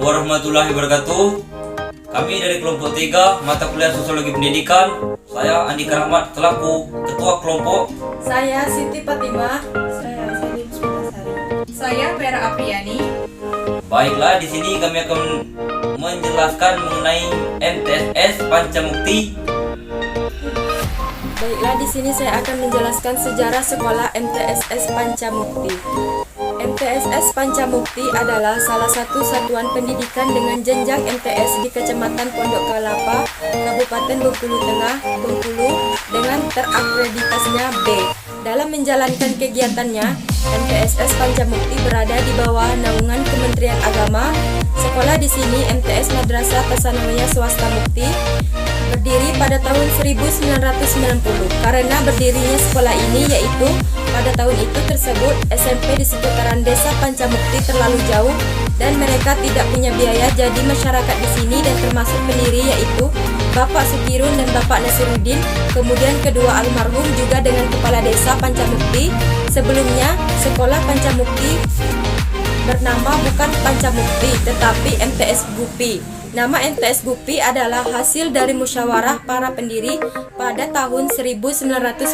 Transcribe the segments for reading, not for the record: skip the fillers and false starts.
warahmatullahi wabarakatuh. Kami dari kelompok 3 mata kuliah Sosiologi Pendidikan. Saya Andika Rahmat selaku ketua kelompok. Saya Siti Fatimah. Saya Salim Sulasari. Saya Vera Apriani. Baiklah, di sini kami akan menjelaskan mengenai MTSS Pancamukti. Baiklah, di sini saya akan menjelaskan sejarah sekolah MTSS Pancamukti. MTSS Pancamukti adalah salah satu satuan pendidikan dengan jenjang MTS di Kecamatan Pondok Kelapa, Kabupaten Bengkulu Tengah, Bengkulu, dengan terakreditasinya B. Dalam menjalankan kegiatannya, MTSS Pancamukti berada di bawah naungan Kementerian Agama. Sekolah di sini MTS Madrasah Tasanawiyah Swasta Mukti berdiri pada tahun 1990. Karena berdirinya sekolah ini yaitu pada tahun itu tersebut SMP di seputaran desa Pancamukti terlalu jauh dan mereka tidak punya biaya, jadi masyarakat di sini dan termasuk pendiri yaitu Bapak Sukirun dan Bapak Nasiruddin, kemudian kedua almarhum juga dengan kepala desa Pancamukti. Sebelumnya sekolah Pancamukti bernama bukan Pancamukti tetapi MTS Gupi. Nama MTS Gupi adalah hasil dari musyawarah para pendiri pada tahun 1990.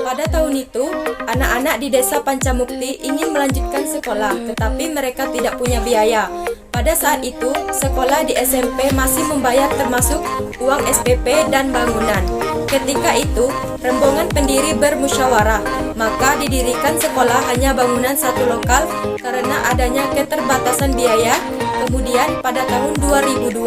Pada tahun itu, anak-anak di desa Pancamukti ingin melanjutkan sekolah, tetapi mereka tidak punya biaya. Pada saat itu, sekolah di SMP masih membayar termasuk uang SPP dan bangunan. Ketika itu, rombongan pendiri bermusyawarah, maka didirikan sekolah hanya bangunan satu lokal karena adanya keterbatasan biaya. Kemudian pada tahun 2002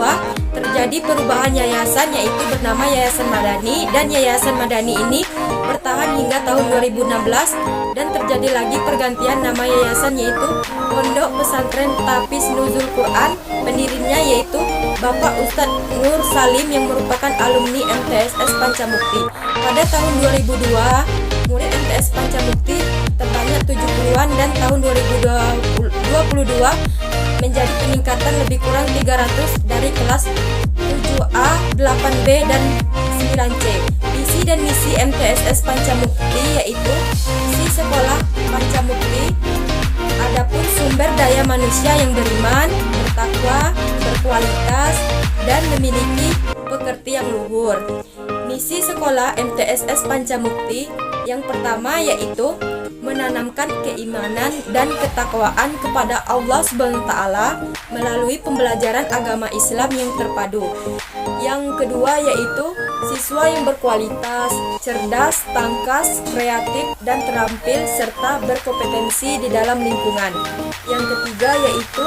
terjadi perubahan yayasan yaitu bernama Yayasan Madani, dan Yayasan Madani ini bertahan hingga tahun 2016 dan terjadi lagi pergantian nama yayasan yaitu Pondok Pesantren Tafiz Nuzul Quran. Pendirinya yaitu Bapak Ustadz Nur Salim yang merupakan alumni MTSS Pancamukti. Pada tahun 2002 murid MTS Pancamukti terbanyak 70-an dan tahun 2022 menjadi peningkatan lebih kurang 300 dari kelas 7A, 8B, dan 9C. Visi dan misi MTSS Pancamukti yaitu visi sekolah Pancamukti, adapun sumber daya manusia yang beriman, bertakwa, berkualitas, dan memiliki pekerti yang luhur. Misi sekolah MTSS Pancamukti yang pertama yaitu menanamkan keimanan dan ketakwaan kepada Allah SWT melalui pembelajaran agama Islam yang terpadu. Yang kedua yaitu siswa yang berkualitas, cerdas, tangkas, kreatif, dan terampil serta berkompetensi di dalam lingkungan. Yang ketiga yaitu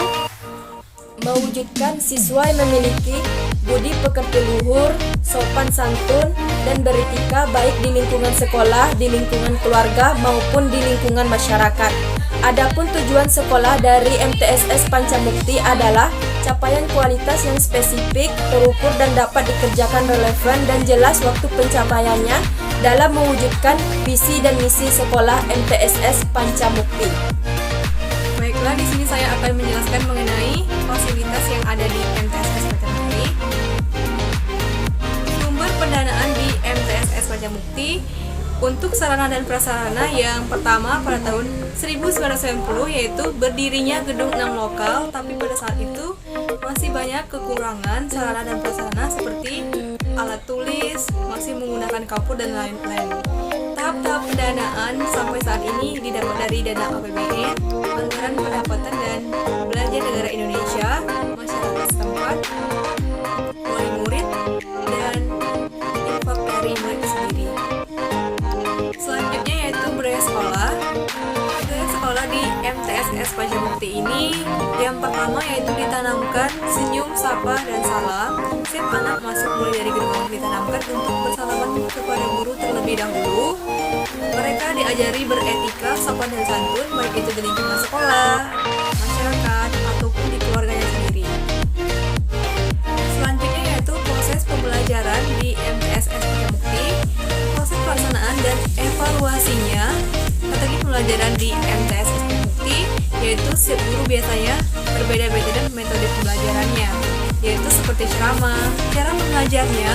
mewujudkan siswa yang memiliki budi pekerti luhur, sopan santun, dan beretika baik di lingkungan sekolah, di lingkungan keluarga, maupun di lingkungan masyarakat. Adapun tujuan sekolah dari MTSS Pancamukti adalah capaian kualitas yang spesifik, terukur, dan dapat dikerjakan relevan dan jelas waktu pencapaiannya dalam mewujudkan visi dan misi sekolah MTSS Pancamukti. Baiklah, di sini saya akan menjelaskan mengenai fasilitas yang ada di MTSS Pancamukti. Sumber pendanaan di MTSS Pancamukti untuk sarana dan prasarana yang pertama pada tahun 1990 yaitu berdirinya gedung 6 lokal, tapi pada saat itu masih banyak kekurangan sarana dan prasarana seperti alat tulis, masih menggunakan kapur dan lain-lain. Tahap-tahap pendanaan sampai saat ini didapat dari dana APBN, anggaran pendapatan dan belanja negara Indonesia, masyarakat setempat, wali murid, dan infak dari murid sendiri. Selanjutnya yaitu budaya sekolah. Budaya sekolah di MTSS Pancamukti ini yang pertama yaitu ditanamkan senyum, sapa, dan salam. Setiap anak masuk mulai dari gerbang ditanamkan untuk bersalaman kepada guru terlebih dahulu. Mereka diajari beretika, sopan dan santun baik itu di lingkungan sekolah, masyarakat, ataupun di keluarganya sendiri. Selanjutnya yaitu proses pembelajaran di MTSS Pancamukti. Proses pelaksanaan dan evaluasinya strategi pembelajaran di MTSS Pancamukti yaitu setiap guru biasanya berbeda-beda dan metode pembelajarannya, yaitu seperti ceramah. Cara mengajarnya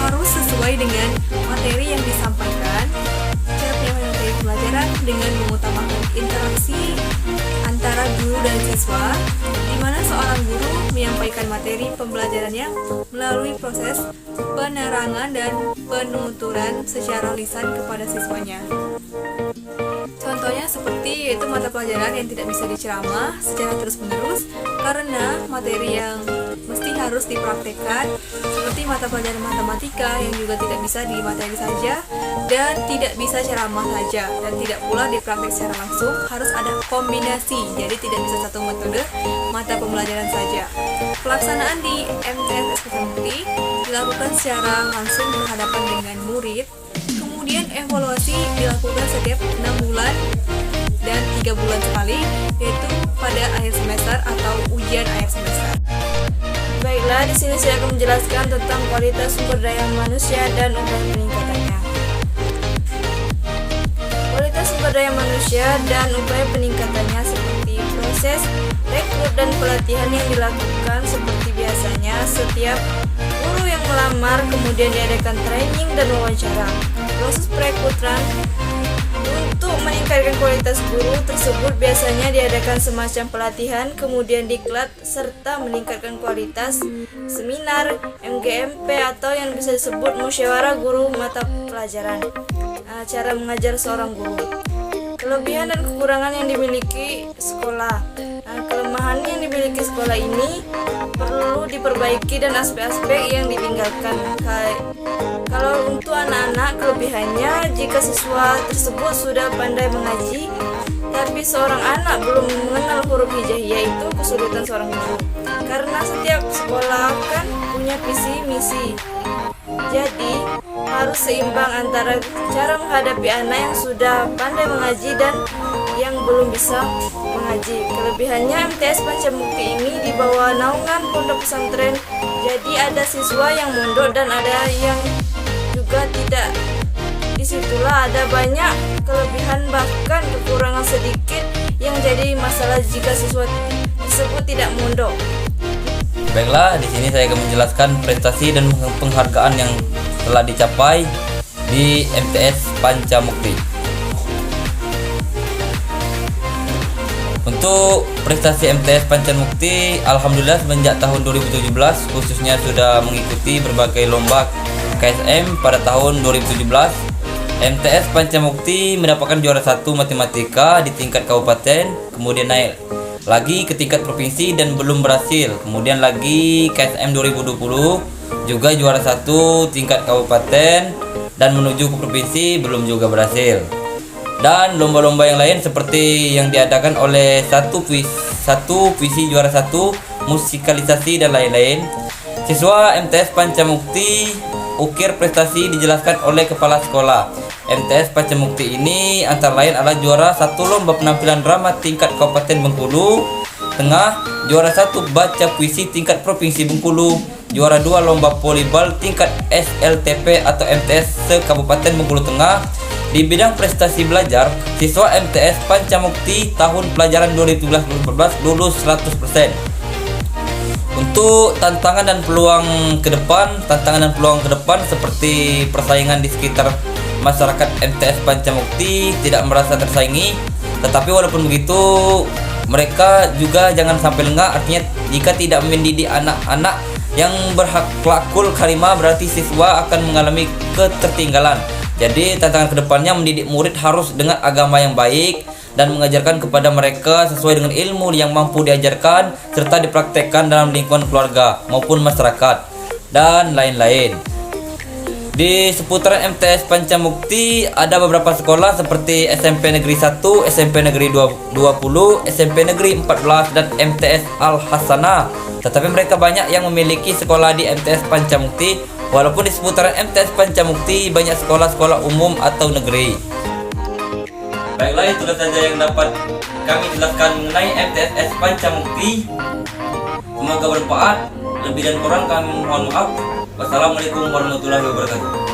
harus sesuai dengan materi yang disampaikan. Cara penyampaian materi pembelajaran dengan mengutamakan interaksi antara guru dan dan siswa, di mana seorang guru menyampaikan materi pembelajarannya melalui proses penerangan dan penuturan secara lisan kepada siswanya. Contohnya seperti yaitu mata pelajaran yang tidak bisa diceramah secara terus-menerus karena materi yang mesti harus dipraktekkan, seperti mata pelajaran matematika yang juga tidak bisa di materi saja dan tidak bisa ceramah saja, dan tidak pula dipraktek secara langsung, harus ada kombinasi, jadi tidak bisa satu metode mata pembelajaran saja. Pelaksanaan di MTS Mukti dilakukan secara langsung berhadapan dengan murid. Kemudian evaluasi dilakukan setiap 6 bulan dan 3 bulan sekali, yaitu pada akhir semester atau ujian akhir semester. Baiklah, di sini saya akan menjelaskan tentang kualitas sumber daya manusia dan upaya peningkatannya. Kualitas sumber daya manusia dan upaya peningkatannya seperti proses rekrut dan pelatihan yang dilakukan seperti biasanya setiap guru yang melamar, kemudian diadakan training dan wawancara. Proses perekrutan untuk meningkatkan kualitas guru tersebut biasanya diadakan semacam pelatihan, kemudian diklat, serta meningkatkan kualitas seminar, MGMP atau yang bisa disebut musyawarah guru mata pelajaran. Cara mengajar seorang guru. Kelebihan dan kekurangan yang dimiliki sekolah. Kelemahan yang dimiliki sekolah ini perlu diperbaiki dan aspek-aspek yang ditinggalkan. Kalau untuk anak-anak, kelebihannya jika siswa tersebut sudah pandai mengaji, tapi seorang anak belum mengenal huruf hijaiyah, itu kesulitan seorang guru. Karena setiap sekolah kan punya visi misi. Jadi harus seimbang antara cara menghadapi anak yang sudah pandai mengaji dan yang belum bisa mengaji. Kelebihannya MTS Pancamukti ini di bawah naungan pondok pesantren. Jadi ada siswa yang mondok dan ada yang juga tidak. Disitulah ada banyak kelebihan bahkan kekurangan sedikit yang jadi masalah jika siswa tersebut tidak mondok. Baiklah, di sini saya akan menjelaskan prestasi dan penghargaan yang telah dicapai di MTS Pancamukti. Untuk prestasi MTS Pancamukti, alhamdulillah semenjak tahun 2017 khususnya sudah mengikuti berbagai lomba KSM pada tahun 2017. MTS Pancamukti mendapatkan juara 1 matematika di tingkat kabupaten, kemudian naik lagi ke tingkat provinsi dan belum berhasil. Kemudian lagi KSM 2020 juga juara 1 tingkat kabupaten dan menuju ke provinsi belum juga berhasil. Dan lomba-lomba yang lain seperti yang diadakan oleh satu puisi juara 1, musikalisasi dan lain-lain. Siswa MTS Pancamukti ukir prestasi dijelaskan oleh kepala sekolah. MTS Pancamukti ini antara lain adalah juara 1 lomba penampilan drama tingkat Kabupaten Bengkulu Tengah, juara 1 baca puisi tingkat Provinsi Bengkulu, juara 2 lomba volleyball tingkat SLTP atau MTS se-Kabupaten Bengkulu Tengah. Di bidang prestasi belajar, siswa MTS Pancamukti tahun pelajaran 2013-2014 lulus 100%. Untuk tantangan dan peluang ke depan seperti persaingan di sekitar masyarakat MTS Pancamukti tidak merasa tersaingi, tetapi walaupun begitu mereka juga jangan sampai lengah. Artinya jika tidak mendidik anak-anak yang berhakul karimah berarti siswa akan mengalami ketertinggalan. Jadi tantangan kedepannya mendidik murid harus dengan agama yang baik dan mengajarkan kepada mereka sesuai dengan ilmu yang mampu diajarkan serta dipraktekkan dalam lingkungan keluarga maupun masyarakat dan lain-lain. Di seputaran MTS Pancamukti ada beberapa sekolah seperti SMP Negeri 1, SMP Negeri 20, SMP Negeri 14 dan MTS Al-Hasanah. Tetapi mereka banyak yang memiliki sekolah di MTS Pancamukti, walaupun di seputaran MTS Pancamukti banyak sekolah-sekolah umum atau negeri. Baiklah, itulah saja yang dapat kami jelaskan mengenai MTS Pancamukti. Semoga bermanfaat. Lebih dan kurang kami mohon maaf. Wassalamualaikum warahmatullahi wabarakatuh.